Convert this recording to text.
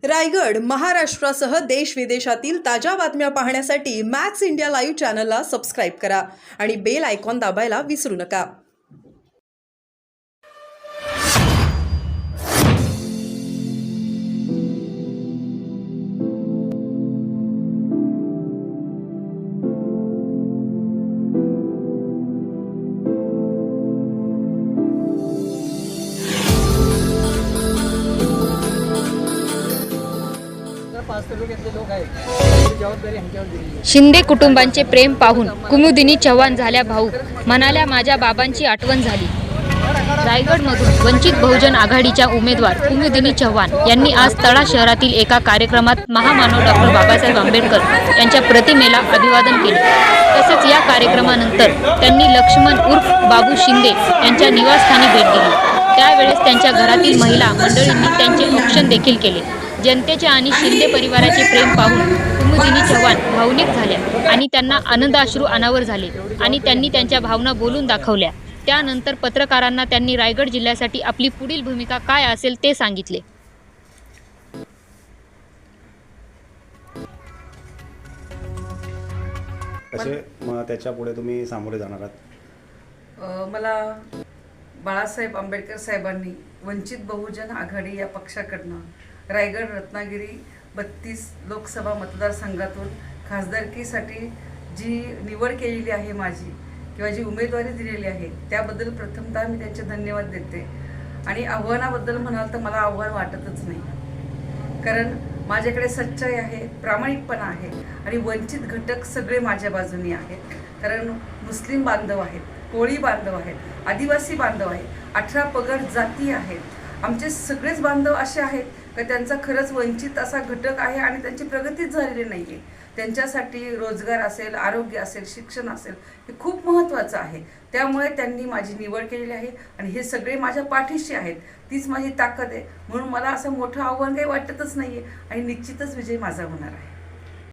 रायगड, महाराष्ट्रासह देश विदेशातील ताज्या बातम्या पाहण्यासाठी मॅक्स इंडिया लाईव्ह चॅनलला सबस्क्राईब करा आणि बेल आयकॉन दाबायला विसरू नका. शिंदे कुटुंबांचे प्रेम पाहून कुमुदिनी चव्हाण झाल्या भाऊक, म्हणाल्या माझ्या बाबांची आठवण झाली. रायगडमधून वंचित बहुजन आघाडीच्या उमेदवार कुमुदिनी चव्हाण यांनी आज तळा शहरातील एका कार्यक्रमात महामानव डॉक्टर बाबासाहेब आंबेडकर यांच्या प्रतिमेला अभिवादन केले. तसेच या कार्यक्रमानंतर त्यांनी लक्ष्मण उर्फ बाबू शिंदे यांच्या निवासस्थानी भेट दिली. त्यावेळेस त्यांच्या घरातील महिला मंडळींनी त्यांचे औक्षण देखील केले. जनतेचे आणि शिंदे परिवाराचे प्रेम पाहून कुमुदिनी चव्हाण भावनिक झाल्या आणि त्यांना आनंदाश्रू अनावर झाले आणि त्यांनी त्यांच्या भावना बोलून दाखवल्या. त्यानंतर पत्रकारांना त्यांनी रायगड जिल्ह्यासाठी आपली पुढील भूमिका काय असेल ते सांगितले. कसे मग त्याच्या पुढे तुम्ही सामोरे जाणार आहात? मला बाळासाहेब आंबेडकर साहेबांनी वंचित बहुजन आघाडी या पक्षाकडनं रायगड रत्नागिरी 32 लोकसभा मतदारसंघातून खासदारकीसाठी जी निवड केलेली आहे माझी किंवा जी उमेदवारी दिलेली आहे त्याबद्दल प्रथमतः मी त्यांचे धन्यवाद देते. आणि आव्हानाबद्दल म्हणाल तर मला आव्हान वाटतच नाही, कारण माझ्याकडे सच्चाई आहे, प्रामाणिकपणा आहे आणि वंचित घटक सगळे माझ्या बाजूनी आहेत. कारण मुस्लिम बांधव आहेत, कोळी बांधव आहेत, आदिवासी बांधव आहेत, 18 पगड जाती आहेत. आमचे सगळेच बांधव असे आहेत की त्यांचा खरंच वंचित असा घटक आहे आणि त्यांची प्रगतीच झालेली नाही आहे. त्यांच्यासाठी रोजगार असेल, आरोग्य असेल, शिक्षण असेल, हे खूप महत्त्वाचं आहे. त्यामुळे त्यांनी माझी निवड केलेली आहे आणि हे सगळे माझ्या पाठीशी आहेत. तीच माझी ताकद आहे. म्हणून मला असं मोठं आव्हान काही वाटतच नाही आहे आणि निश्चितच विजय माझा होणार आहे.